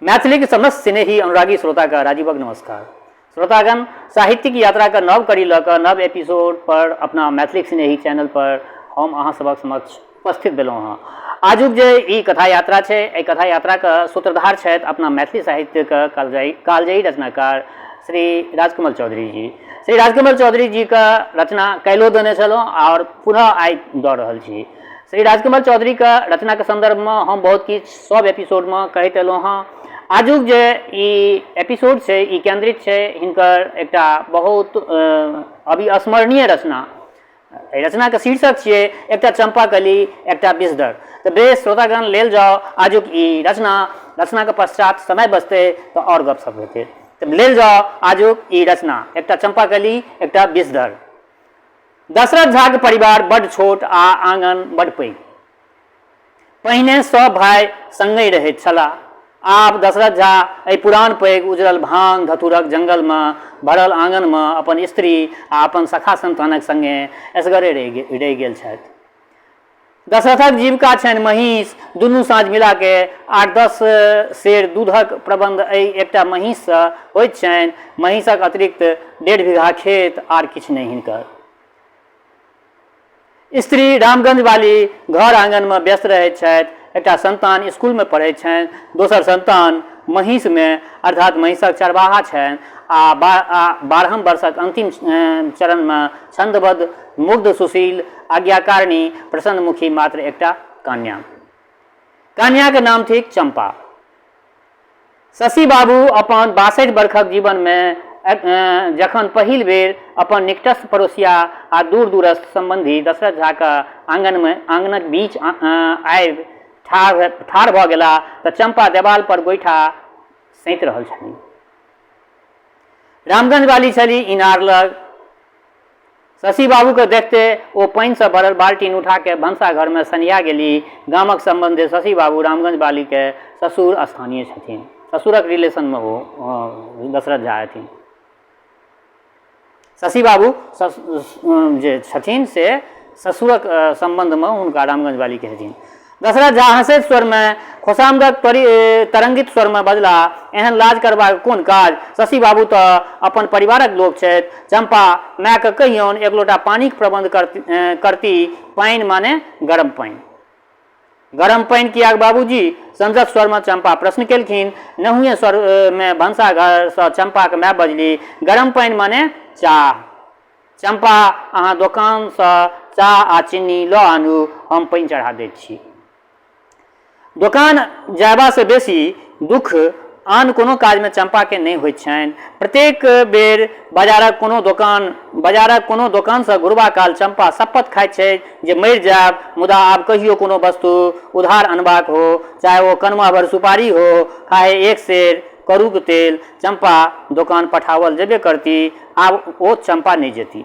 मैथिली के समस्त स्नेही अनुरागी श्रोता का राजीवक नमस्कार। श्रोतागण, साहित्यिक यात्रा का नव कड़ी लऽ नव एपिसोड पर अपना मैथिली स्नेही चैनल पर हम अहाँ सबक समक्ष उपस्थित भेलहुँ हँ। आजुक जे ई कथा यात्रा छै, एहि कथा यात्रा का सूत्रधार छथि अपना मैथिली साहित्य का कालजयी रचनाकार श्री राजकमल चौधरी जी। श्री राजकमल चौधरी जी का रचना कैलो देने छलहुँ और पुनः आइ दऽ रहल छी। श्री राजकमल चौधरी का रचना के संदर्भ में हम बहुत किछु सब एपिसोड में कहते एलहुँ हँ। आजुक जे ई एपिसोड छै ई केंद्रित छै हिनकर एकटा बहुत अविस्मरणीय रचना। रचना के शीर्षक छियै एकटा चंपाकली एकटा विषधर। तो बेस श्रोतागण लेल जाओ आजुक ई रचना के पश्चात समय बचते तो और गपशप हेतै। तो लेल जाओ आजुक ई रचना एकटा चंपाकली एकटा विषधर। दशरथ झा के परिवार बड़ छोट आ आंगन बड़ पैघ। पहिने सब भाई संगहि रहैत छलाह। आब दशरथ झा एहि पुरान पैघ उजरल भांग धतूरक जंगल में भरल आंगन में अपन स्त्री आ अपन सखा संतानक संगे असगरे रहि गेल छथि। दशरथक जीविका छनि महीष। दुनू साँझ मिला के 8-10 सेर दूधक प्रबंध एहि एकटा महीष से होइत छनि। महीषक अतिरिक्त 1.5 बीघा खेत आर किछु नहि हिनकर। स्त्री रामगंज वाली घर आंगन में व्यस्त रहैत छथि। एकटा संतान स्कूल में पढ़ैत छनि, दोसर संतान महीष में अर्थात महीषक चरवाहा छनि आ 12 वर्षक अंतिम चरण में छंदबद्ध मुग्ध सुशील आज्ञाकारिणी प्रसन्नमुखी मात्र एकटा कन्या। कन्या के नाम थिक चंपा। शशि बाबू अपन 62 वर्षक जीवन में जखन पहिल बेर अपन निकटस्थ पड़ोसिया आ दूर दूरस्थ संबंधी दशरथ झा का आंगनक बीच आबि ठाढ़ भऽ गेला तऽ चंपा देवाल पर गोइठा सैंत रहल छली। रामगंज वाली छली इनार लग। शशि बाबू के देखते ओ पानि से भरल बाल्टीन उठा के भनसाघर में सनिया गेली। गामक संबंधी शशि बाबू रामगंज वाली के ससुर स्थानीय छथिन। ससुरक रिलेशन में वो दशरथ झा हथिन। शशि बाबू जे छथिन से ससुरक संबंध में हुनका रामगंज वाली के हथिन। दशरथ झा हंसैत स्वर में खुशामदक तरंगित स्वर में बजला, एहन लाज करबाक कोन काज? शशि बाबू तो अपन परिवारक लोक छथि। चंपा माय के कहियौन एक लोटा पानी के प्रबंध करती। पानि माने गरम पानि। गरम पानि कियाक बाबूजी? संजक स्वर में चंपा प्रश्न केलखिन। नहुए स्वर में भनसाघर से चंपा के माय बजली, गरम पानि माने चाह। चंपा अहाँ दोकान से चाह आ चीनी लऽ आनू, हम पानि चढ़ा दैत छी। दोकान जायबा से बेसी दुख आन कोनो काज में चंपा के नहीं होइत छनि। प्रत्येक बेर बाजारक कोनो दोकान से घुरबा काल चंपा शपथ खाइत छै जे मरि जायब, मुदा आब कहियो कोनो वस्तु उधार अनबाक हो, चाहे वो कनमा भर सुपारी हो, खाए 1 सेर करूक तेल, चंपा दोकान पठावल जेबे करती। आब वो चंपा नहीं जेती।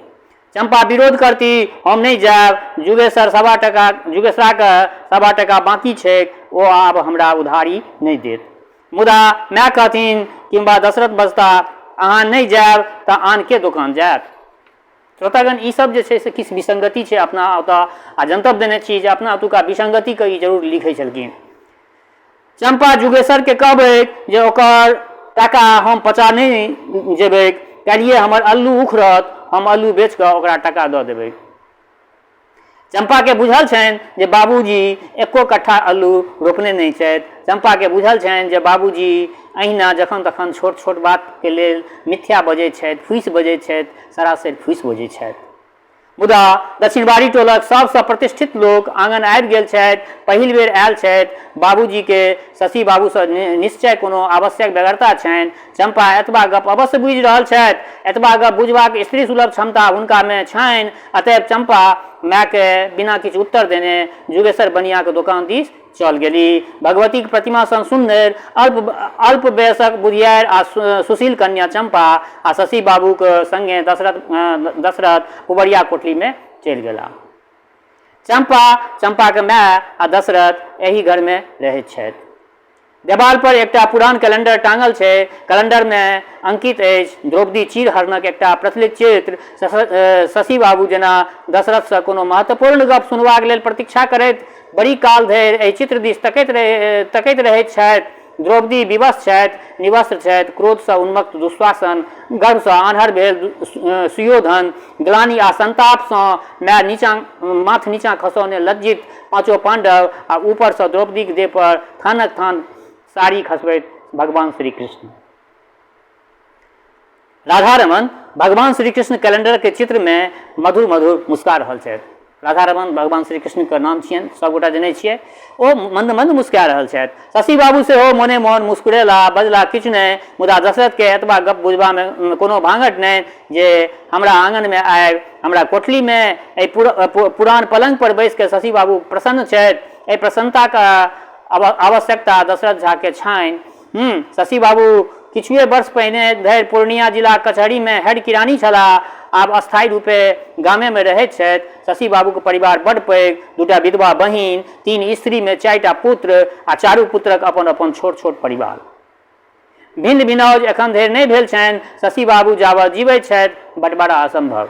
चंपा विरोध करती, हम नहीं जायब, जुगेश्वरा के 1.25 टका बाकी छै, वो आब हमरा उधारी नहीं देत। मुदा माय कहथिन किंबा दशरथ बजता, अहाँ नहीं जायब तऽ आन के दोकान जायत। श्रोतागण, ई सब जे छै से किछु विसंगति छै अपना ओतऽ आ जनतब देने छी जे अपना ओतुका विसंगति के ई जरूर लिखै छलखिन। चंपा जुगेश्वर के कहबै जे ओकर टाका हम पचा नहीं जेबै, काल्हिए हमर अल्लू उखड़त, हम अल्लू बेच कऽ ओकरा टाका दऽ देबै। चंपा के बुझल छनि जे बाबूजी 1 कट्ठा अल्लू रोपने नहीं छथि। चंपा के बुझल छनि जे बाबूजी अहिना जखन तखन छोट छोट बात के लेल मिथ्या बजैत छथि, फूसि बजैत छथि, सरासर फूसि बजैत छथि। मुदा दक्षिणबाड़ी टोलक सबसे प्रतिष्ठित लोक आंगन आबि गेल छथि, पहिल बेर आयल छथि। बाबूजी के शशि बाबू से निश्चय कोनो आवश्यक बेगरता छनि। चंपा एतबा गप अवश्य बुझि रहल छथि। एतबा गप बुझबाक स्त्री सुलभ क्षमता हुनका में छनि। अतएव चंपा माय के बिना किछु उत्तर देने जुगेश्वर बनिया के दुकान दिस चल गेली। भगवती के प्रतिमा सन सुंदर अल्प वयसक बुधियार आ सुशील कन्या चंपा आ शशि बाबू के संगे दशरथ पुबरिया कोठली में चलि गेला। चंपा के माय आ दशरथ एही घर में रहैत छथि। देवाल पर एकटा पुरान कैलेंडर टांगल छै। कैलेंडर में अंकित अछि द्रौपदी चीरहरणक एकटा प्रचलित चित्र। शशि बाबू जेना दशरथ से कोनो महत्वपूर्ण गप सुनबाक लेल प्रतीक्षा करैत बड़ी काल धरि एहि चित्र दिस तकैत रहैत छथि। द्रौपदी विवश छथि, निवस्त्र छथि, क्रोधसँ उन्मत्त दुश्वासन, गर्भसँ आन्हर भेल सुयोधन, ग्लानि आ संतापसँ माय नीचाँ माथ नीचाँ खसौने लज्जित पाँचों पांडव, आ ऊपरसँ द्रौपदीके देह पर थानक थान साड़ी खसबैत भगवान श्री कृष्ण। राधा रमन भगवान श्री कृष्ण कैलेंडर के चित्र में मधुर मधुर मुस्का रहल छथि। राधा रमन भगवान श्री कृष्ण के नाम छियनि, सबगोटा जनै छियै। ओ मंद मंद मुस्का रहल छथि। शशि बाबू सेहो मोने मोन मुस्कुरेला, बजला किछु नहि, मुदा दशरथ के एतबा गप बुझबा में कोनो भांगट नहि जे हमरा आंगन में आबि हमरा कोठली में पुरान पलंग पर बैस के शशि बाबू प्रसन्न छथि। एहि प्रसन्नता के आवश्यकता दशरथ झा के छनि। शशि बाबू किछुए वर्ष पहिने धरि पूर्णिया जिला कचहरी में हेड किरानी छलाह, आब अस्थायी रूपे गामे में रहैत छथि। शशि बाबू के परिवार बड़ पैघ, दूटा विधवा बहिन, 3 स्त्री में 4टा पुत्र आ 4 पुत्रक अपन अपन छोट छोट परिवार। भिन्न भिनौज एखन धरि नहि भेल छनि। शशि बाबू जाबत जीवैत छथि बड़ा असंभव।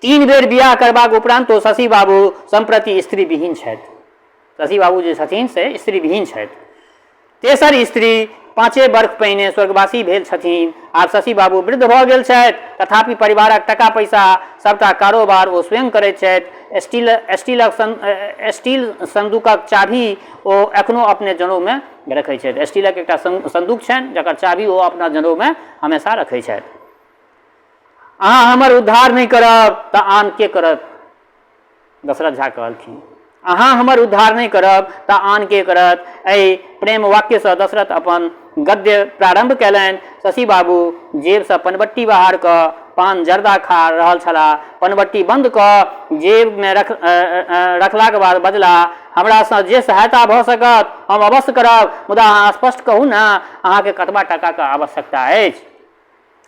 3 बेर बियाह करबाक उपरांतो शशि बाबू संप्रति स्त्री विहीन छथि। शशि बाबू जे छथिन से स्त्री विहीन छथि। तेसर स्त्री 5 वर्ष पहिने स्वर्गवासी भेल छथिन। आब शशि बाबू वृद्ध भऽ गेल छथि, तथापि परिवारक टका पैसा सबटा कारोबार ओ स्वयं करैत छथि। स्टील संदूकक चाभी ओ एखनो अपने जनऊ में रखैत छथि। स्टीलक एकटा संदूक छनि जकर चाभी ओ अपना जनऊ में हमेशा रखैत छथि। अहाँ हमर उद्धार नहीं करब तऽ आन के करत, दशरथ झा कहलखिन। अहाँ हमर उद्धार नहीं करब तऽ आन के करत। एहि प्रेम वाक्य से दशरथ अपन गद्य प्रारंभ कैलनि। शशि बाबू जेब से पनबट्टी बाहर कऽ पान जर्दा खा रहल छलाह। पनबट्टी बंद कऽ जेब में रखलाक बाद बजला, हमरा से जे सहायता भऽ सकत हम अवश्य करब, मुदा अहाँ स्पष्ट कहू ने अहाँके कतबा टका के आवश्यकता अछि।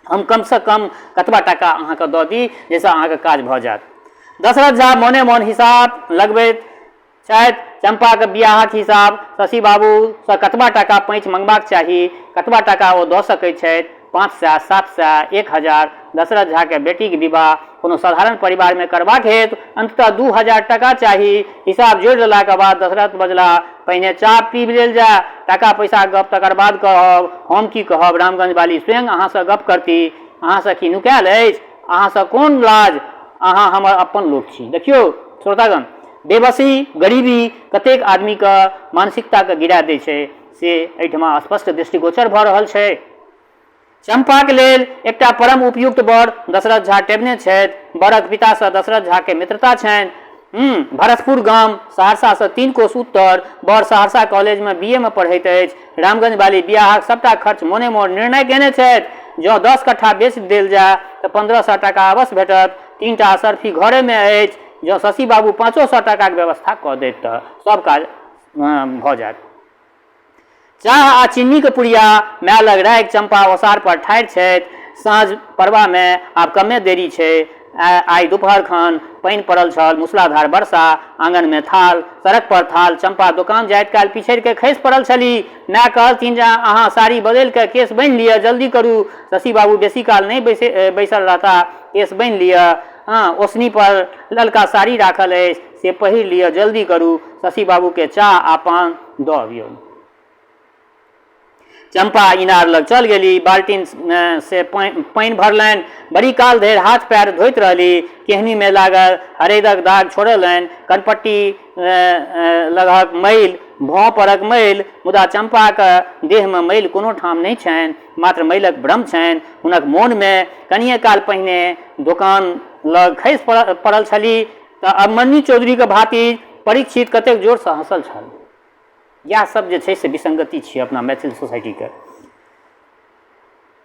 हम कम से कम कतबा टका अहाँके दऽ दी जाहिसँ अहाँके काज भऽ जायत। दशरथ झा मोने मोन हिसाब लगबैत छथि। चंपा के बियाहक हिसाब शशि बाबू से कतबा टका पैंच मंगबाक चाही, कतबा टका ओ दऽ सकैत छथि। 500, 700, 1000। दशरथ झा के बेटी के विवाह कोनो साधारण परिवार में करबाक हेतु अंततः 2000 टका चाही। हिसाब जोड़ि लेलाक बाद दशरथ बजला, पहिने चाह पीब लेल जाय, टका पैसा गप तकर बाद कहब। हम की कहब, रामगंज वाली स्वयं अहाँ से गप करती। अहाँ से की नुकायल अछि, अहाँ से कोन लाज, अहाँ हमर अपन लोक छी। देखियौ श्रोतागण, बेबसी गरीबी कतेक आदमी के मानसिकता के गिरा दै छै से एहिठमा स्पष्ट दृष्टिगोचर भऽ रहल छै। चंपा के लेल एकटा परम उपयुक्त वर दशरथ झा टेबने छथि। बरक पिता से दशरथ झा के मित्रता छनि। भरतपुर गाम सहरसा से 3 कोस उत्तर। वर सहरसा कॉलेज में BA में पढ़ैत अछि। रामगंज वाली बियाहक सबटा खर्च मोने मोन निर्णय केने छथि। जँ 10 कट्ठा बेच देल जाय तऽ 1500 टका अवश्य भेटत। 3टा असरफी घरे में अछि। जँ शशि बाबू 500 टका के व्यवस्था कऽ देत तऽ सब काज भऽ जायत। चाह आ चीनी के पुड़िया माय लग राखि चंपा ओसार पर ठाढ़ि छथि। साँझ पड़बा में आब कमे देरी छै। आइ दोपहर खन पानि पड़ल छल, मूसलाधार वर्षा। आंगन में थाल, सड़क पर थाल। चंपा दुकान जाइत काल पिछड़ि के खसि पड़ल छली। माय कहलथिन जे अहाँ साड़ी बदलि के केस बान्हि लिअ, जल्दी करू। शशि बाबू बेसी काल नहीं बैसल रहता, केस बान्हि लिअ। ओसनी पर ललका साड़ी राखल अछि, से पहिर लिअ, जल्दी करू। शशि बाबू के चाह आ पान दऽ अबियौ। चंपा इनार लग चल गेली, बाल्टीन से पानि भरलनि। बड़ी काल धरि हाथ पैर धोइत रहली। केहनी में लागल हरेदक दाग छोड़लनि। कनपट्टी लगक मैल, भौं परक मैल, मुदा चंपा के देह में मैल कोनो ठाम नहीं छनि, मात्र मैलक भ्रम छनि। हुनक मोन में कनिए काल पहिने दोकान लग खसि पड़ल छली तऽ अभिमन्यु चौधरी के भाती परीक्षित कतेक जोर से हंसल छल। यह सब जे छै से विसंगति छियै अपना मैथिल सोसाइटी के।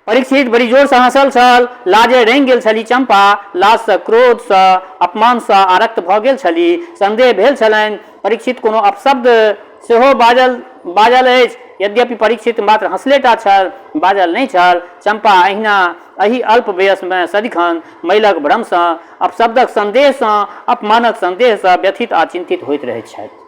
परीक्षित बड़ी जोर से हंसल छल। लाजे रंगि गेल छली चंपा। लाज से, क्रोध से, अपमान से आरक्त भऽ गेल छली। संदेह भेल छलनि परीक्षित कोनो अपशब्द सेहो बाजल अछि। यद्यपि परीक्षित मात्र हंसलेटा छल, बाजल नहीं छल। चंपा अहिना एहि अल्प वयस में सदिखन मैलक भ्रम से, अपशब्दक संदेह से, अपमानक संदेह से व्यथित आ चिंतित होइत रहैत छथि।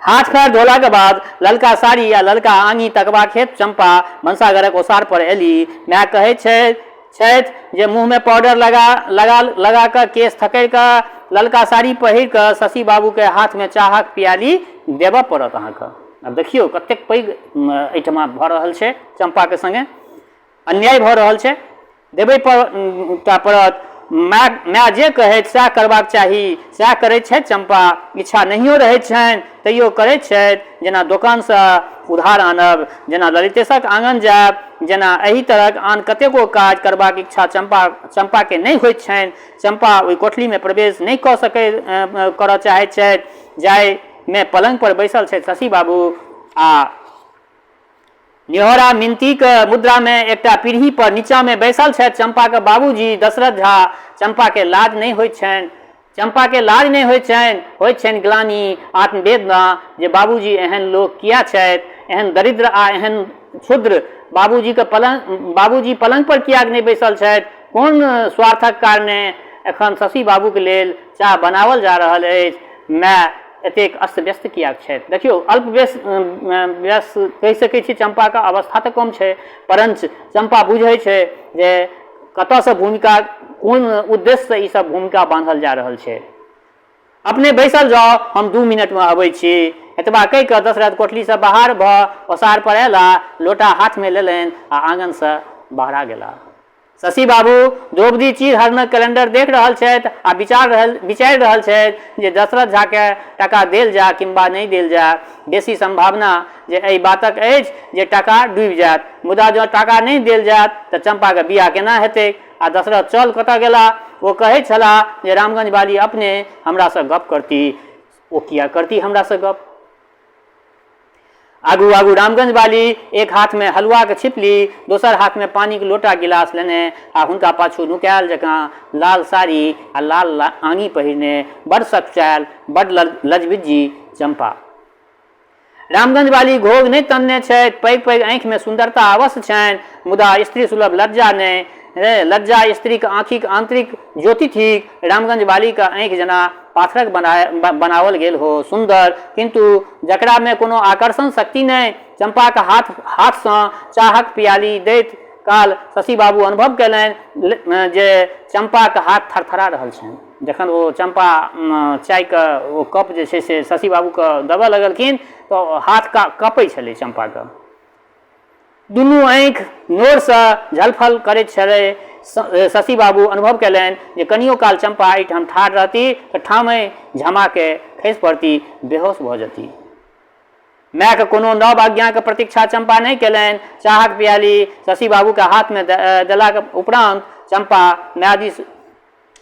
हाथ पैर धोला के बाद ललका साड़ी या ललका आंगी तकबाक हेतु चंपा भंसाघरक ओसार पर एली। माय कहैत छथि जे मुंह में पाउडर लगा कर, केस थकड़ि कऽ, ललका साड़ी पहिर कऽ शशि बाबू के हाथ में चाहक प्याली देबऽ पड़त अहाँके। आब देखियौ कतेक पैघ एहिठमा भऽ रहल छै, चंपाके संगे अन्याय भऽ रहल छै। देबै पड़त, माय जे कहैत सएह करबाक चाही, सएह करैत छथि चंपा। इच्छा नहियो रहैत छनि तैयो करैत छथि, जेना दोकानसँ उधार आनब, जेना ललितेशक आँगन जायब, जेना एहि तरहक आन कतेको काज करबाक इच्छा चंपाके नहि होइत छनि। चंपा ओहि कोठलीमे प्रवेश नहि करऽ चाहैत छथि जाहिमे पलंग पर बैसल छथि शशि बाबू आ निहोरा मिनतीक मुद्रा में एकटा पीढ़ी पर नीचा में बैसल छथि चंपा के बाबूजी दशरथ झा। चंपा के लाज नहीं होइत छनि, चंपा के लाज नहीं होइत छनि ग्लानि, आत्मवेदना जे बाबूजी एहन लोक किया छथि, एहन दरिद्र आ एहन क्षुद्र। बाबूजी पलंग पर किया नहीं बैसल छथि, कोन स्वार्थक कारणे एखन शशि बाबू के लेल चाह बनावल जा रहल अछि, माय एतेक अस्त व्यस्त किया छथि। देखियौ अल्प व्यस्त कहि सकै छी, चंपा का अवस्था तऽ कम छै, परंच चंपा बुझै छै जे कतऽसँ भूमिका, कोन उद्देश्यसँ ई सब भूमिका बांधल जा रहल छै। अपने बैसल जाओ, हम 2 मिनट में अबै छी। एतबा कहि कऽ दशरथ कोठलीसँ बाहर भऽ ओसार पर अयला, लोटा हाथ में लेलनि आ आंगनसँ बाहर गेला। शशि बाबू द्रौपदी चीर हरणक कैलेंडर देख रहल छथि आ विचारि रहल छथि जे दशरथ झा के टाका देल जा किंबा नहीं देल जा। बेसी संभावना जे एहि बातक अछि जे टाका डूबि जायत, मुदा जँ टाका नहीं देल जायत तऽ चंपा के बियाह केना हेतै आ दशरथ चल कतऽ गेला। ओ कहै छलाह जे रामगंज वाली अपने हमरासँ गप करती। ओ किया करती हमरासँ गप। आगू आगू रामगंज वाली एक हाथ में हलुआ के छिपली, दोसर हाथ में पानी के लोटा गिलास लेने आ हुनका पाछू नुकायल जकाँ लाल साड़ी आ लाल आंगी पहिरने बड़ सकचायल, बड़ लजबिज्जी चंपा। रामगंज वाली घोग नहीं तनने छथि, पैघ पैघ आँखि में सुंदरता अवश्य छनि, मुदा स्त्री सुलभ लज्जा नहीं। लज्जा स्त्री के आँखिक आंतरिक ज्योति थीक। रामगंज वाली का आँखि जना पाथरक बनावल गेल हो, सुंदर किंतु जकरा में कोनो आकर्षण शक्ति नहीं। चंपा के हाथसँ चाहक पियाली दैत काल शशि बाबू अनुभव कयलनि जे चंपा के हाथ थरथरा रहल छनि। जखन ओ चंपा चाय के ओ कप जे छै से शशि बाबू के देबऽ लगलखिन तऽ हाथ कपै छलै चंपा के। दुनू आँखि नोरसँ झलफल करैत छलै। शशि बाबू अनुभव कयलनि जे कनियो काल चंपा एहिठाम ठाढ़ रहती तऽ ठामै झमा के खसि पड़ती, बेहोश भऽ जेती। माय के कोनो नव आज्ञा के प्रतीक्षा चंपा नहीं कयलनि। चाहक पियाली शशि बाबू के हाथ में देलाक उपरांत चंपा माय दिस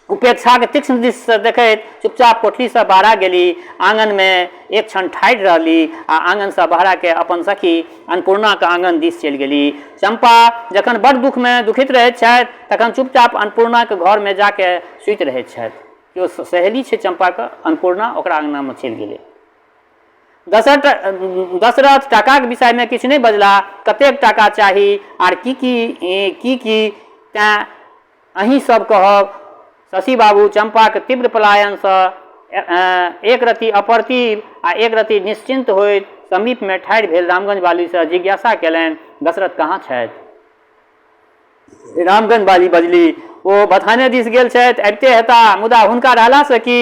उपेक्षा के तीक्ष्ण दृष्टि देखैत चुपचाप कोठली से बाहर गेली। आंगन में एक क्षण ठाढ़ रहली आ आंगन से बाहर के अपन सखी अन्नपूर्णा के आंगन दिस चलि गेली। चंपा जखन बड़ दुख में दुखित रहैत छथि तखन चुपचाप अन्नपूर्णा के घर में जाके सुति रहैत छथि। केओ सहेली छै चंपा के, अन्नपूर्णा, ओकरा अंगना में चलि गेलै। दशरथ टाका के विषय में किछु नहीं बजला। कतेक टाका चाही आर की तैं अहीं सब कहब। शशि बाबू चंपा के तीव्र पलायन से एक रति अप्रतिभ आ एक रति निश्चिंत होइत समीप में ठाढ़ भेल रामगंज वाली से जिज्ञासा कयलनि, दशरथ कहाँ छथि। रामगंज वाली बजली, ओ बथाने दिस गेल छथि, अबिते हेता, मुदा हुनका रहलासँ की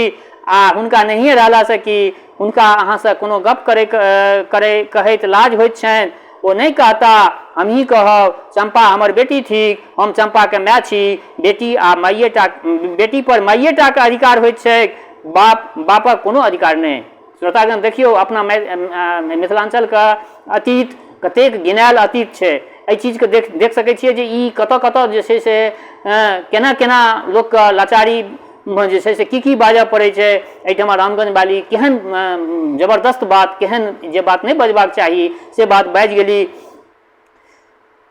आ हुनका नहिए रहलासँ की, हुनका अहाँसँ कोनो गप कहैत लाज होइत छनि। ओ नहीं कहता, हम ही कहब। चंपा हमर बेटी थीक, हम चंपा के माय छी। बेटी पर माइएटा के अधिकार होइत छै, बापक कोनो अधिकार नहीं। श्रोतागण देखियौ, अपना मिथिलांचल का अतीत कतेक गिनायल अतीत छै। एहि चीज के देख सकै छियै जे ई कतऽ जे छै से केना लोक के लाचारी जे छै से की बाजऽ पड़ै छै। एहिठमा रामगंज वाली केहन जबरदस्त बात, केहन जे बात नहीं बजबाक चाही से बात बाजि गेली।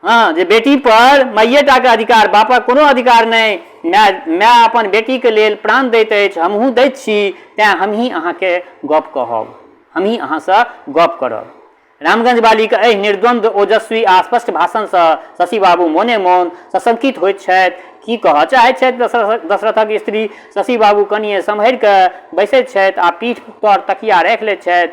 हाँ, जे बेटी पर माइएटा के अधिकार, बापक कोनो अधिकार नहीं। माय अपन बेटी के लेल प्राण दैत अछि, हमहूँ दैत छी, तैं हमही अहाँके गप कहब, हमही अहाँसँ गप करब। रामगंज वाली के एहि निर्द्वंद्व ओजस्वी आ स्पष्ट भाषणसँ शशि बाबू मोने मोन सशंकित होइत छथि। की कहऽ चाहैत छथि दशरथक स्त्री। शशि बाबू कनिये सम्हरि कऽ बैसैत छथि आ पीठ पर तकिया राखि लैत छथि।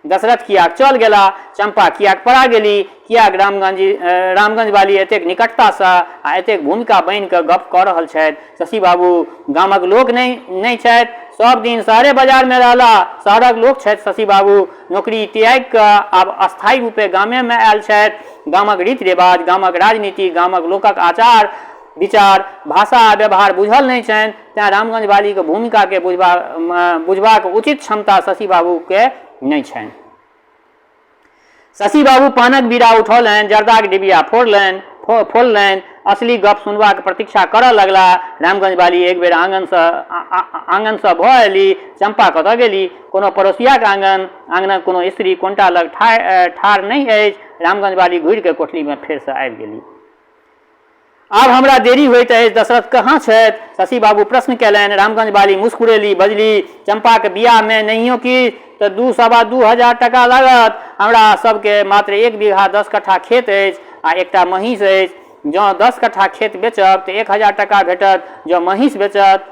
दशरथ कियाक चल गेला, चंपा कियाक पड़ा गेली, कियाक रामगंज वाली एतेक निकटतासँ आ एतेक भूमिका बान्हि कऽ गप कऽ रहल छथि। शशि बाबू गामक लोक नहीं छथि, सब दिन शहरे बाजार में रहला। शहरक लोक छथि शशि बाबू, नौकरी त्याग कऽ आब अस्थायी रूपे गामे में आयल छथि। गामक रीति रिवाज, गामक राजनीति, गामक लोकक आचार विचार, भाषा आ व्यवहार बुझल नहीं छनि, तेँ रामगंज वाली के भूमिका के बुझबाक उचित क्षमता शशि बाबू के नहीं छनि। शशि बाबू पानक बीड़ा उठौलनि, जर्दाक डिबिया फोड़लनि, असली गप सुनबाक प्रतीक्षा करऽ लगला। रामगंज वाली एक बेर आंगन से भऽ एली। चंपा कतऽ गेली? कोनो पड़ोसियाक आंगनक कोनो स्त्री कोंटा लग ठाढ़ नहीं अछि। रामगंज वाली घुरि के कोठली में फेर से आबि गेली। आब हमरा देरी होइत अछि, दशरथ कहाँ छथि? शशि बाबू प्रश्न कयलनि। रामगंज वाली मुस्कुरेली, बजली, चंपा के बियाह में नहियो की तऽ 2-2.5 टका लागत। हमरा सबके मात्र 1 बीघा 10 कट्ठा खेत अछि आ एकटा महींस अछि। जँ 10 कट्ठा खेत बेचब तऽ 1000 टका भेटत, जँ महींस बेचब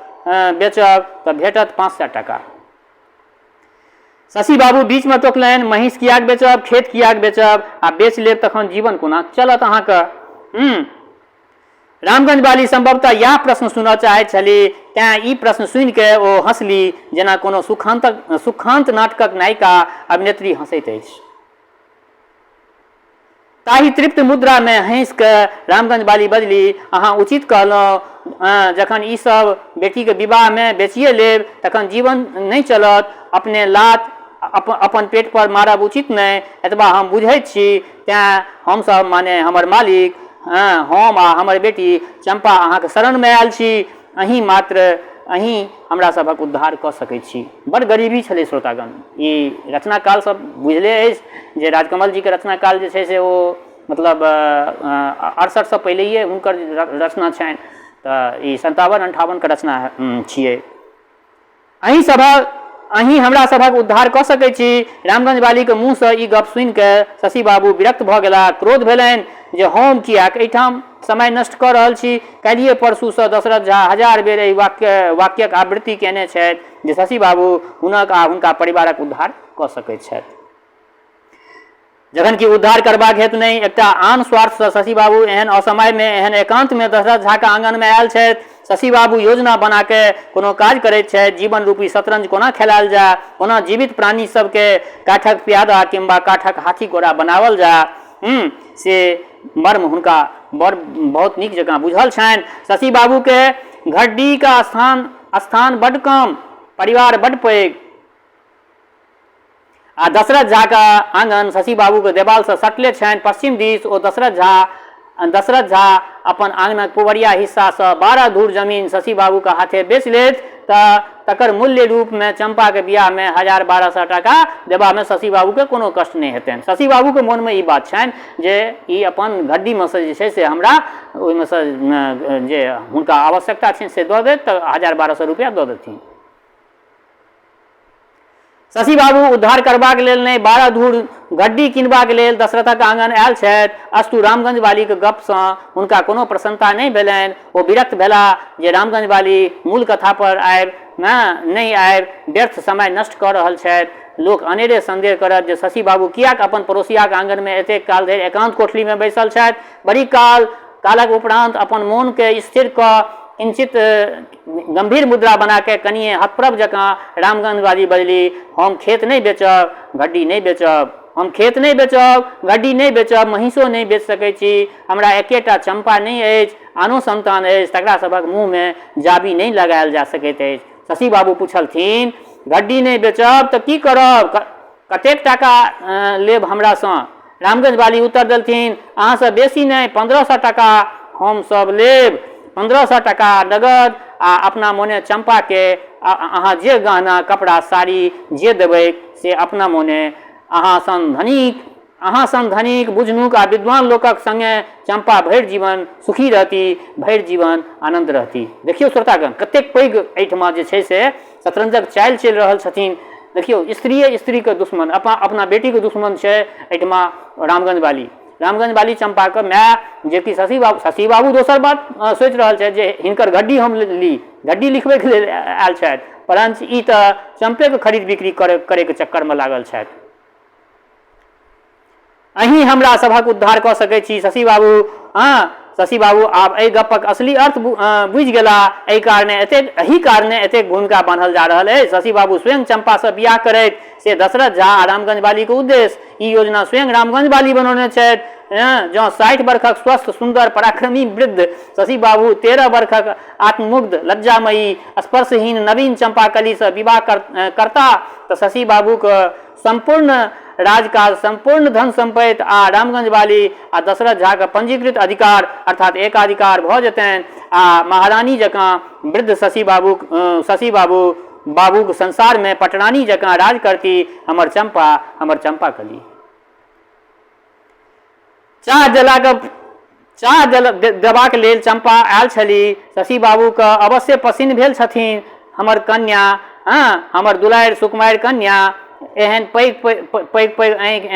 तऽ भेटत 500 टका। शशि बाबू बीच में टोकलनि, महींस कियाक बेचब, खेत कियाक बेचब? आ बेच लेब तखन जीवन कोना चलत अहाँके? रामगंज वाली संभवतः यह प्रश्न सुनऽ चाहैत छली, तेँ ई प्रश्न सुनि के ओ हंसली जेना कोनो सुखांत नाटकक नायिका अभिनेत्री हंसैत अछि। ताहि तृप्त मुद्रा में हंस के रामगंज वाली बजली, अहाँ उचित कहलहुँ। जखन ई सब बेटी के विवाह में बेचिए लेब तखन जीवन नहीं चलत। अपने लात अपन पेट पर मारब उचित नहीं, एतबा हम बुझैत छी। तेँ हमसब माने हमर मालिक, हम आ हमर बेटी चंपा अहाँके शरण में आयल छी। अहीं हमरा सभक उद्धार कऽ सकैत छी। बड़ गरीबी छलै श्रोतागण। ई रचना काल सब बुझले अछि जे राजकमल जी के रचना काल जे छै से ओ मतलब 68 से पहिलेये हुनकर रचना छनि, तऽ ई 57-58 के रचना छियै। अहीं हमरा सभक उद्धार कऽ सकैत छी। रामगंज वाली के मुँह से ई गप सुनि के शशि बाबू विरक्त भऽ गेला। क्रोध भेलनि जे हम कियाक एहिठाम समय नष्ट कऽ रहल छी। काल्हिए परसू से दशरथ झा 1000 बेर एहि वाक्यक आवृत्ति केने छथि जे शशि बाबू हुनक आ हुनका परिवारक उद्धार कऽ सकैत छथि। जखन कि उद्धार करबाक हेतु नहीं, एकटा आन स्वार्थ से शशि बाबू एहन असमय में, एहन एकांत में दशरथ झा के आंगन में आयल छथि। शशि बाबू योजना बना के कोनो काज करैत छथि। जीवन रूपी शतरंज कोना खेलायल जाय, कोना जीवित प्राणी सबके काठक प्यादा किंबा काठक हाथी घोड़ा बनावल जाय, से मर्म हुनका बहुत नीक जकाँ बुझल छनि। शशि बाबू के घड्डी का स्थान बड्ड कम, परिवार बड्ड पैघ। आ दशरथ झा का आंगन शशि बाबू के देवाल से सटले छनि पश्चिम दिस। ओ दशरथ झा अपन आंगनक पुबरिया हिस्सा से 12 धूर जमीन शशि बाबू के हाथे बेच लेत तऽ तकर मूल्य रूप में चंपा के बियाह में 1000-1200 टका देबा में शशि बाबू के कोनो कष्ट नहीं हेतनि। शशि बाबू के मन में ई बात छनि जे ई अपन घड्डी में से जे छै से हमरा ओहिमे से जे हुनका आवश्यकता छनि से दऽ देत तऽ 1000-1200 रुपया दऽ देथिन। शशि बाबू उद्धार करबाक लेल नहीं, 12 धूर घड्डी किनबाक लेल दशरथक आंगन आयल छथि। अस्तु रामगंज वाली के गप सँ हुनका कोनो प्रसन्नता नहीं भेलनि। ओ विरक्त भेला जे रामगंज वाली मूल कथा पर नहीं आबि व्यर्थ समय नष्ट कऽ रहल छथि। लोक अनेरे संदेह करत जे शशि बाबू कियाक अपन पड़ोसियाक आंगन में एतेक काल धरि एकांत कोठली में बैसल छथि। बड़ी कालक उपरांत अपन मोन के स्थिर कऽ किंचित गंभीर मुद्रा बना के कनिए हतप्रभ जकाँ रामगंज वाली बजली, हम खेत नहीं बेचब, घड्डी नहीं बेचब। हम खेत नहीं बेचब, घड्डी नहीं बेचब, महींसो नहीं बेच सकैत छी। हमरा एकेटा चंपा नहीं अछि, आनो संतान अछि, तकरा सभक मुँह में जाबी नहीं लगायल जा सकैत अछि। शशि बाबू पूछलथिन, घड्डी नहीं बेचब तऽ की करब, कतेक टाका लेब हमरा सँ? रामगंज वाली उत्तर देलथिन, अहाँ से बेसी नहीं, 1500 टका हम सब लेब। 1500 टका नगद आ अपना मोने चंपा के अहाँ जे गहना कपड़ा साड़ी जे देबै से अपना मोने। अहाँ सन धनिक बुझनुक आ विद्वान लोकक संगे चंपा भरि जीवन सुखी रहती, भरि जीवन आनंद रहती। देखियौ श्रोतागण, कतेक पैघ एहिठमा जे छै से शतरंजक चालि चलि रहल छथिन। देखियौ, स्त्री के दुश्मन, अपना बेटी के दुश्मन छै एहिठमा रामगंज वाली चंपा के माय, जे कि शशि बाबू दोसर बात सोचि रहल छथि जे हिनकर घड्डी हम ली, घड्डी लिखबै के लेल आयल छथि, परंतु ई तऽ चंपे के खरीद बिक्री करे के चक्कर में लागल छथि। अहीं हमरा सभक उद्धार कऽ सकैत छी शशि बाबू। शशि बाबू आब एहि गपक असली अर्थ बुझि गेला। एहि कारणे एतेक भूमिका बान्हल जा रहल अछि। शशि बाबू स्वयं चंपा से बियाह करैत से दशरथ झा आ रामगंज बाली के उद्देश्य। ई योजना स्वयं रामगंज बाली बनौने छथि। जो 60 वर्षक स्वस्थ सुंदर पराक्रमी वृद्ध शशि बाबू 13 वर्षक आत्ममुग्ध लज्जामयी स्पर्शहीन नवीन चंपाकली से विवाह करता तो शशि बाबू के संपूर्ण राजकाज, संपूर्ण धन संपत्ति आ रामगंज बाली आ दशरथ झा के पंजीकृत अधिकार अर्थात एकाधिकार भ जेतनि आ महारानी जकाँ वृद्ध शशि बाबू के संसार में पटरानी जकाँ राज करती हमर चंपाकली। चाह देबाक लेल चंपा आयल छली। शशि बाबू के अवश्य पसिन्न भेल छथिन हमर कन्या, हमर दुलारि सुकुमारि कन्या। एहन पैघ आँखि,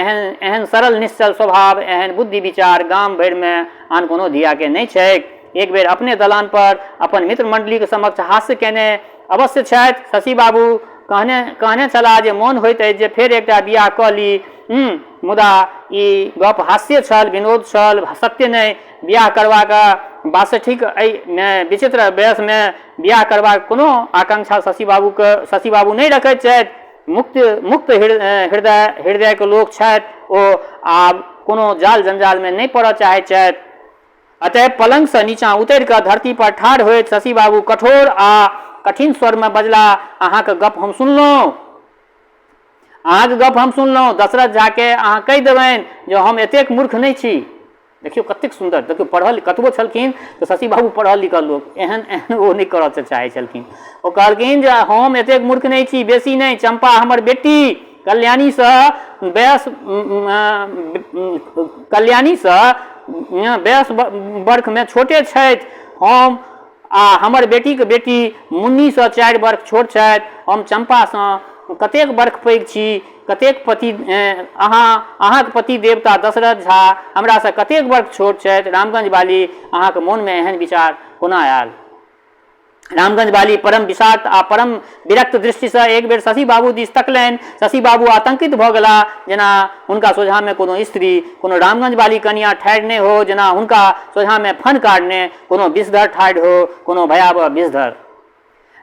एहन सरल निश्चल स्वभाव, एहन बुद्धि विचार गाम भरि में आन कोनो धिया के नहीं छैक। एक बेर अपने दलान पर अपन मित्र मंडली के समक्ष हास्य केने अवश्य छथि। शशि बाबू कहने छलाह जे मोन होइत अछि जे फेर एकटा बियाह कऽ ली। मुदा ई गप हास्य छल, विनोद छल, सत्य नहीं। बियाह करबाक 62 विचित्र वयस में बियाह करबाक कोनो आकांक्षा शशि बाबू नहीं रखैत छथि। मुक्त हृदय के लोक छथि। ओ आब कोनो जाल जंजाल में नहीं पड़ऽ चाहैत छथि। अतः पलंग से नीचा उतरि कऽ धरती पर ठाढ़ होइत शशि बाबू कठोर आ कठिन स्वर में बजला, अहाँके गप हम सुनलहुँ। दशरथ झा के अहाँ कहि देबनि जे हम एतेक मूर्ख नहीं छी। देखियो कतेक सुंदर, देखियो पढ़ल कतबो छलखिन तो शशि बाबू पढ़ल लिखल लोक एहन ओ नहीं करऽ चाहे छलखिन। ओ कहलखिन जे हम एतेक मूर्ख नहीं छी, बेसी नहीं। चंपा हमर बेटी कल्याणी से 22 वर्ष में छोटे छथि। हम आ हमर बेटी के बेटी मुन्नी से 4 वर्ष छोट छथि। हम चंपा से कतेक वर्ष पैघ छी। कतेक पति अहाँके पति देवता दशरथ झा हमरा से कतेक वर्ष छोट छथि। रामगंज बाली अहाँके मोन में एहन विचार कोना आयल? रामगंज बाली परम विषाक्त आ परम विरक्त दृष्टि से एक बेर शशि बाबू दिस तकलनि। शशि बाबू आतंकित भ गेला, जेना हुनका सोझा में कोनो स्त्री, कोनो रामगंज बाली कन्या ठाढ़ नहीं हो, जेना हुनका सोझा में फन काटने कोनो विषधर ठाढ़ हो, कोनो भयावह विषधर।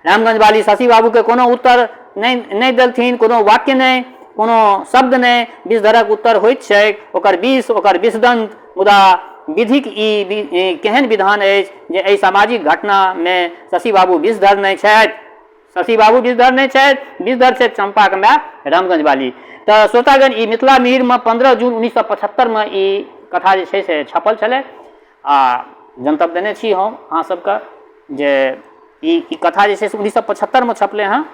रामगंज बाली शशि बाबू के कोनो उत्तर नहीं देलथिन, कोनो वाक्य नहीं, कोनो शब्द नहीं। विषधरक उत्तर होइत छैक ओकर विष, ओकर विषदंत। मुदा विधिक ई केहन विधान अछि जे एहि सामाजिक घटना में शशि बाबू विषधर नहीं छथि। विषधर छथि चंपा के माय रामगंज बाली। तो श्रोतागण, ई मिथिला मिहिर में 15 जून 1975 में ई कथा जे छै से छपल छलै आ जनतब देने छी हम अहाँ सबके जे ई कथा जे छै से 1975 में छपलै हँ।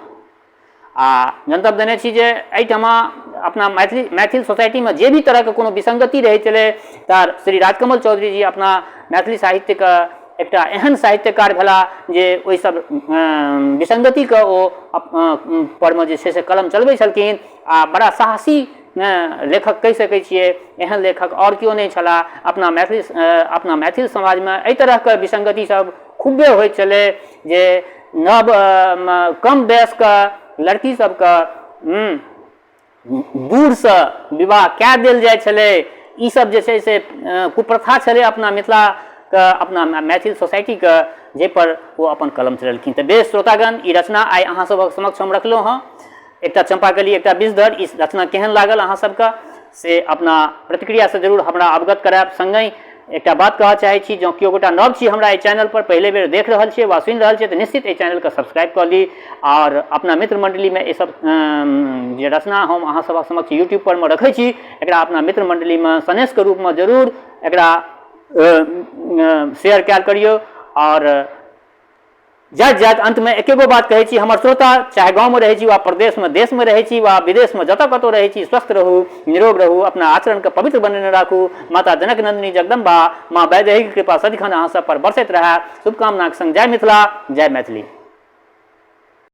आ जनतब देने छी जे एहिठमा अपना मैथिल सोसाइटी में जे भी तरह के कोनो विसंगति रहै छलै तार श्री राजकमल चौधरी जी अपना मैथिली साहित्य के एकटा एहन साहित्यकार भेला जे ओहि सब विसंगति के ओ पर में जे छै से कलम चलबै छलखिन आ बड़ा साहसी लेखक कहि सकै छियै। एहन लेखक और केओ नहीं छला। अपना मैथिल समाज में एहि तरह के विसंगति सब खूबे होइत छलै जे नव कम वयस के लड़की सबके बूढ़ से विवाह कए देल जाय छलै। ई सब जे छै से कुप्रथा छलै अपना मिथिला के, अपना मैथिल सोसाइटी के, जे पर वो अपन कलम चलेलखिन। तो बेस श्रोतागण, ई रचना आइ अहाँ सबक समक्ष हम रखलहुँ हँ। एकटा चंपाकली, एकटा विषधर। ई रचना केहन लागल अहाँ सबके से अपना प्रतिक्रिया से जरूर हमरा अवगत करायब। संगहि एकटा बात कहऽ चाहै छी, जँ केओ गोटा नव छी हमरा एहि चैनल पर, पहले बेर देख रहल छियै वा सुनि रहल छियै तऽ निश्चित एहि चैनल के सब्सक्राइब कऽ ली और अपना मित्र मंडली में सब जे रचना हम अहाँ सबक समक्ष यूट्यूब पर में रखै छी एकरा अपना मित्र मंडली में सनेश के रूप में जरूर एकरा शेयर कैल करियो। और जाइत अंत में एके गो बात कहै छी, हमर श्रोता चाहे गाँव में रहै छी वा प्रदेश में, देश में रहै छी वा विदेश में, जतऽ कतौ रहै छी, स्वस्थ रहू, निरोग रहू, अपना आचरण के पवित्र बनेने राखू। माता जनक नंदिनी जगदम्बा माँ वैदेही की कृपा सदिखन अहाँ सब पर बरसैत रहै। शुभकामनाक संग जय मिथिला, जय मैथिली।